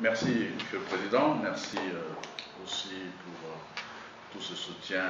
Merci, Monsieur le Président. Merci aussi pour tout ce soutien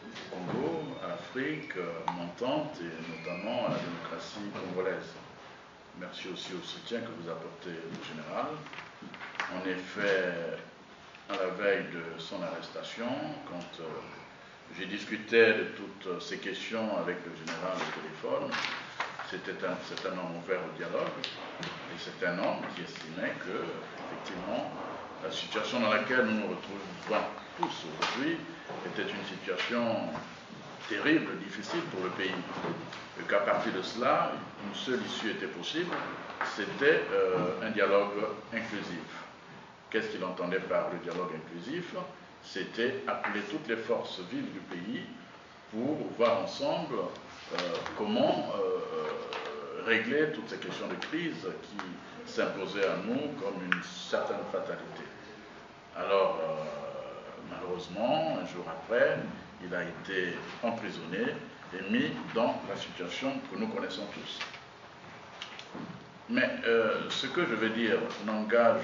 au Congo, à l'Afrique montante et notamment à la démocratie congolaise. Merci aussi au soutien que vous apportez au général. En effet, à la veille de son arrestation, quand j'ai discuté de toutes ces questions avec le général au téléphone, c'est un homme ouvert au dialogue et c'est un homme qui estimait que, effectivement, la situation dans laquelle nous nous retrouvons tous aujourd'hui était une situation terrible, difficile pour le pays. Et qu'à partir de cela, une seule issue était possible, c'était un dialogue inclusif. Qu'est-ce qu'il entendait par le dialogue inclusif? C'était appeler toutes les forces vives du pays pour voir ensemble comment régler toutes ces questions de crise qui s'imposaient à nous comme une certaine fatalité. Alors, malheureusement, un jour après, il a été emprisonné et mis dans la situation que nous connaissons tous. Mais ce que je vais dire n'engage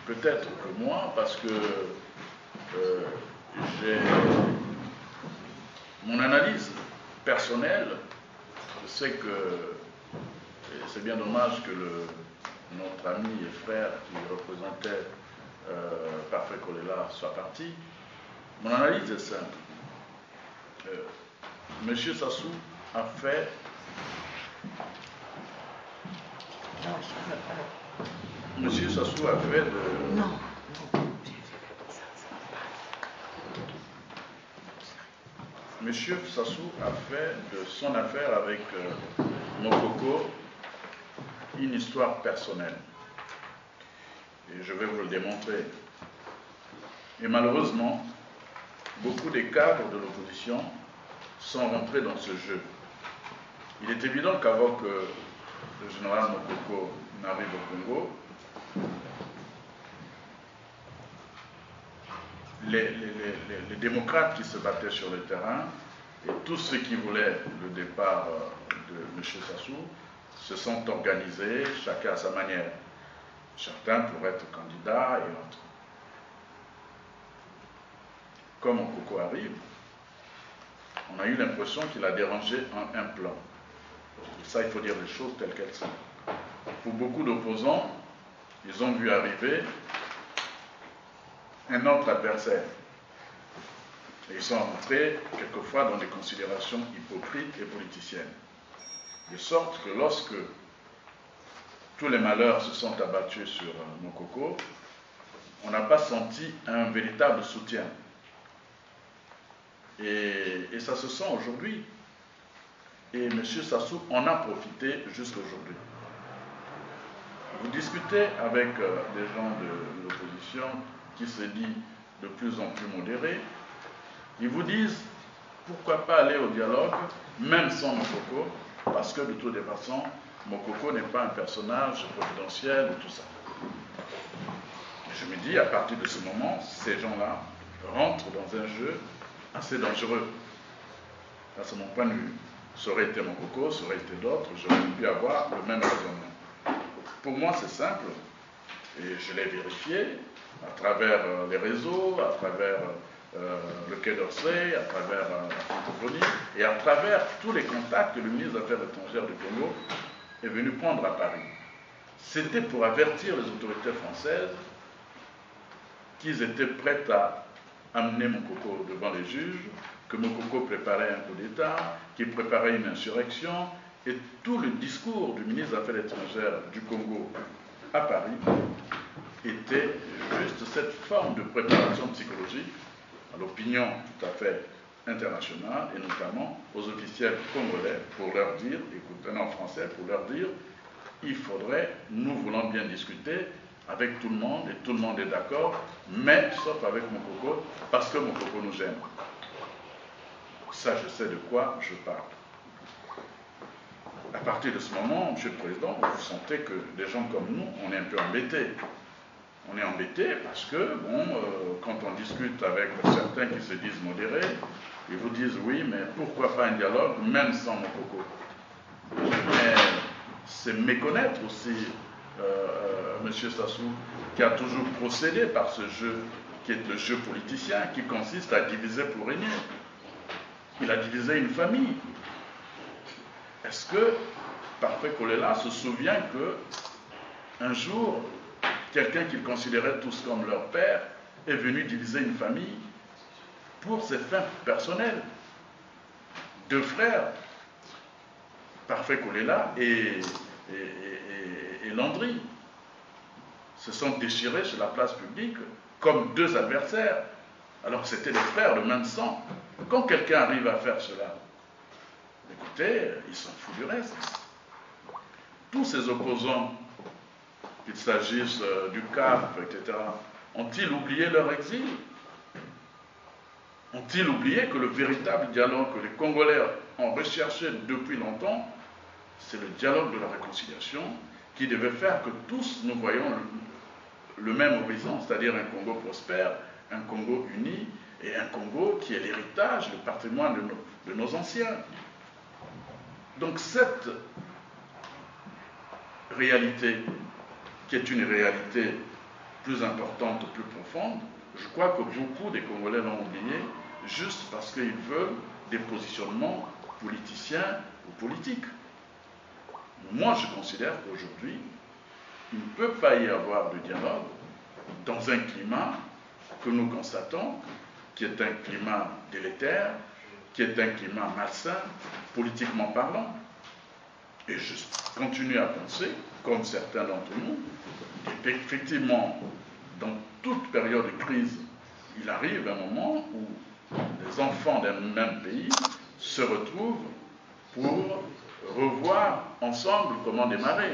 peut-être que moi, parce que j'ai mon analyse personnelle, c'est que c'est bien dommage que notre ami et frère qui représentait Parfait Kolela soit parti. Mon analyse est simple. Monsieur Sassou a fait... Monsieur Sassou a fait de... Non. Monsieur Sassou a fait de son affaire avec Mokoko une histoire personnelle. Et je vais vous le démontrer. Et malheureusement, beaucoup des cadres de l'opposition sont rentrés dans ce jeu. Il est évident qu'avant que le général Mokoko n'arrive au Congo, les démocrates qui se battaient sur le terrain et tous ceux qui voulaient le départ de M. Sassou se sont organisés, chacun à sa manière. Certains pour être candidats et autres. Comme Mokoko arrive, on a eu l'impression qu'il a dérangé un plan. Et ça, il faut dire les choses telles qu'elles sont. Pour beaucoup d'opposants, ils ont vu arriver un autre adversaire. Et ils sont entrés quelquefois dans des considérations hypocrites et politiciennes. De sorte que lorsque tous les malheurs se sont abattus sur Mokoko, on n'a pas senti un véritable soutien. Et ça se sent aujourd'hui. Et M. Sassou en a profité jusqu'à aujourd'hui. Vous discutez avec des gens de l'opposition qui se dit de plus en plus modérés, ils vous disent pourquoi pas aller au dialogue, même sans Mokoko, parce que de toute façon, Mokoko n'est pas un personnage providentiel et tout ça. Je me dis, à partir de ce moment, ces gens-là rentrent dans un jeu assez dangereux. Ça, c'est mon point de vue. Ça aurait été Mokoko, ça aurait été d'autres, j'aurais pu avoir le même raisonnement. Pour moi, c'est simple, et je l'ai vérifié à travers les réseaux, à travers le Quai d'Orsay, à travers la francophonie, et à travers tous les contacts que le ministre des Affaires étrangères du Congo est venu prendre à Paris. C'était pour avertir les autorités françaises qu'ils étaient prêts à amener Mokoko devant les juges, que Mokoko préparait un coup d'État, qu'il préparait une insurrection, et tout le discours du ministre des Affaires étrangères du Congo à Paris était juste cette forme de préparation psychologique à l'opinion tout à fait internationale, et notamment aux officiels congolais, pour leur dire, écoutez, en français, pour leur dire, il faudrait, nous voulons bien discuter avec tout le monde, et tout le monde est d'accord, mais sauf avec Mokoko, parce que Mokoko nous aime. Ça, je sais de quoi je parle. À partir de ce moment, M. le Président, vous sentez que des gens comme nous, on est un peu embêtés. On est embêtés parce que, bon, quand on discute avec certains qui se disent modérés, ils vous disent oui, mais pourquoi pas un dialogue, même sans Mokoko? Mais c'est méconnaître aussi M. Sassou, qui a toujours procédé par ce jeu, qui est le jeu politicien, qui consiste à diviser pour régner. Il a divisé une famille. Est-ce que Parfait Kolela se souvient que un jour, quelqu'un qu'il considérait tous comme leur père est venu diviser une famille pour ses fins personnelles? Deux frères, Parfait Kolela et Landry, se sont déchirés sur la place publique comme deux adversaires, alors que c'étaient des frères de même sang. Quand quelqu'un arrive à faire cela, écoutez, ils s'en foutent du reste. Tous ces opposants, qu'il s'agisse du CAP, etc., ont-ils oublié leur exil? Ont-ils oublié que le véritable dialogue que les Congolais ont recherché depuis longtemps, c'est le dialogue de la réconciliation qui devait faire que tous nous voyons le même horizon, c'est-à-dire un Congo prospère, un Congo uni et un Congo qui est l'héritage, le patrimoine de nos anciens. Donc cette réalité, qui est une réalité plus importante, plus profonde, je crois que beaucoup des Congolais l'ont oublié juste parce qu'ils veulent des positionnements politiciens ou politiques. Moi, je considère qu'aujourd'hui, il ne peut pas y avoir de dialogue dans un climat que nous constatons, qui est un climat délétère, qui est un climat malsain, politiquement parlant. Et je continue à penser, comme certains d'entre nous, qu'effectivement, dans toute période de crise, il arrive un moment où les enfants d'un même pays se retrouvent pour revoir ensemble comment démarrer.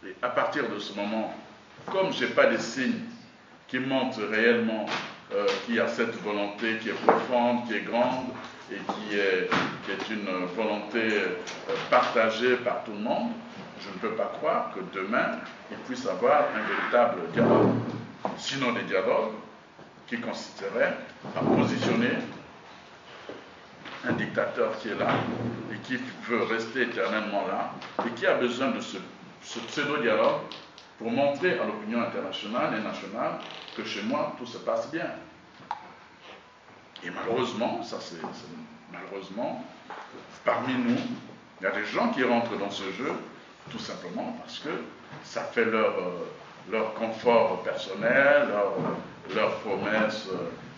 Et à partir de ce moment, comme je n'ai pas de signes qui montrent réellement qu'il y a cette volonté qui est profonde, qui est grande et qui est une volonté partagée par tout le monde, je ne peux pas croire que demain, il puisse y avoir un véritable dialogue. Sinon des dialogues qui consisteraient à positionner un dictateur qui est là et qui veut rester éternellement là et qui a besoin de ce pseudo-dialogue pour montrer à l'opinion internationale et nationale que chez moi, tout se passe bien. Et malheureusement, malheureusement, parmi nous, il y a des gens qui rentrent dans ce jeu tout simplement parce que ça fait leur confort personnel, leur promesse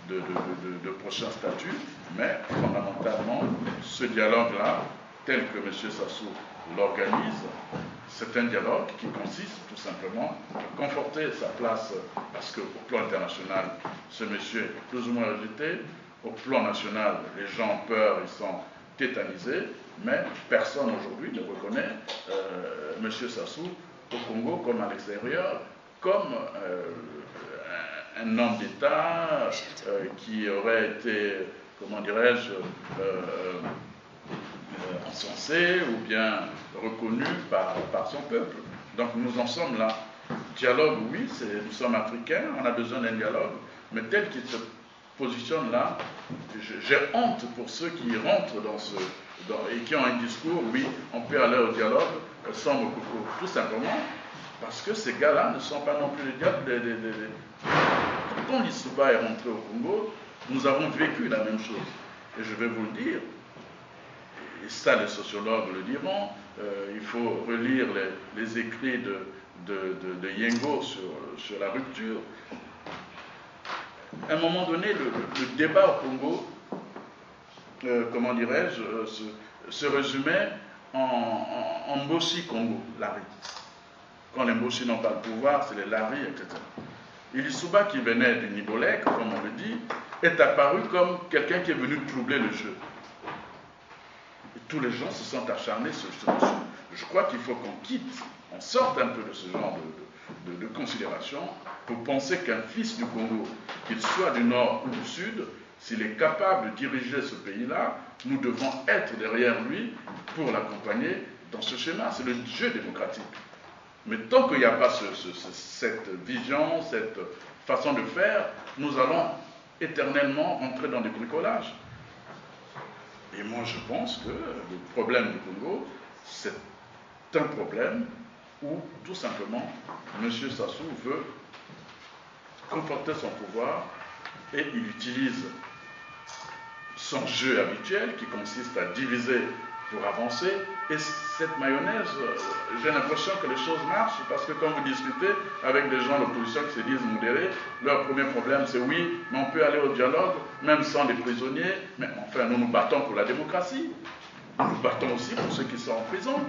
de prochain statut, mais fondamentalement, ce dialogue-là, tel que M. Sassou l'organise, c'est un dialogue qui consiste tout simplement à conforter sa place, parce qu'au plan international, ce monsieur est plus ou moins rejeté, au plan national, les gens ont peur, ils sont tétanisés, mais personne aujourd'hui ne reconnaît M. Sassou au Congo comme à l'extérieur, comme un homme d'État qui aurait été, comment dirais-je, encensé ou bien reconnu par son peuple. Donc nous en sommes là. Dialogue, oui, nous sommes africains, on a besoin d'un dialogue, mais tel qu'il se positionne là, j'ai honte pour ceux qui rentrent et qui ont un discours, oui, on peut aller au dialogue sans Mokoko, tout simplement parce que ces gars-là ne sont pas non plus les diables. Quand Lissouba est rentré au Congo, nous avons vécu la même chose. Et je vais vous le dire, et ça les sociologues le diront, il faut relire les écrits de Yengo sur la rupture. À un moment donné, le débat au Congo, comment dirais-je, se résumait en Mboshi Congo, Lari. Quand les Mboshi n'ont pas le pouvoir, c'est les Lari, etc. Et Lissouba, qui venait de Nibolek, comme on le dit, est apparu comme quelqu'un qui est venu troubler le jeu. Et tous les gens se sont acharnés sur ce monsieur. Je crois qu'il faut qu'on quitte, on sorte un peu de ce genre de considération pour penser qu'un fils du Congo, qu'il soit du nord ou du sud, s'il est capable de diriger ce pays-là, nous devons être derrière lui pour l'accompagner dans ce schéma. C'est le jeu démocratique. Mais tant qu'il n'y a pas cette vision, cette façon de faire, nous allons éternellement rentrer dans des bricolages. Et moi, je pense que le problème du Congo, c'est un problème où tout simplement M. Sassou veut conforter son pouvoir et il utilise son jeu habituel qui consiste à diviser pour avancer. Et cette mayonnaise, j'ai l'impression que les choses marchent parce que quand vous discutez avec des gens de l'opposition qui se disent modérés, leur premier problème c'est oui, mais on peut aller au dialogue même sans des prisonniers, mais enfin nous nous battons pour la démocratie, nous nous battons aussi pour ceux qui sont en prison.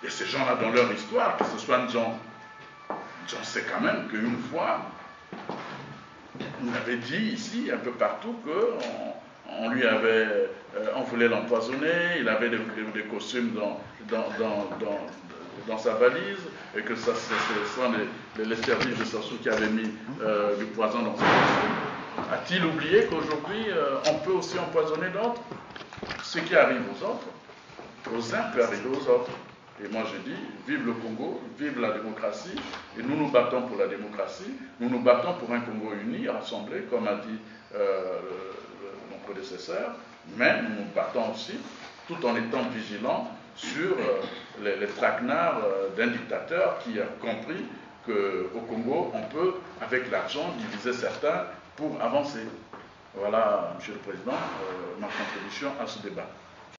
Et ces gens-là dans leur histoire, que ce soit John sait quand même qu'une fois, on avait dit ici, un peu partout, qu'on lui avait, on voulait l'empoisonner, il avait des costumes dans sa valise, et que ce sont les services de Sassou qui avaient mis du poison dans ses costumes. A-t-il oublié qu'aujourd'hui, on peut aussi empoisonner d'autres? Ce qui arrive aux autres, aux uns peut arriver aux autres. Et moi je dis, vive le Congo, vive la démocratie, et nous nous battons pour la démocratie, nous nous battons pour un Congo uni, rassemblé, comme a dit mon prédécesseur, mais nous nous battons aussi tout en étant vigilants sur les traquenards d'un dictateur qui a compris qu'au Congo, on peut, avec l'argent, diviser certains pour avancer. Voilà, Monsieur le Président, ma contribution à ce débat.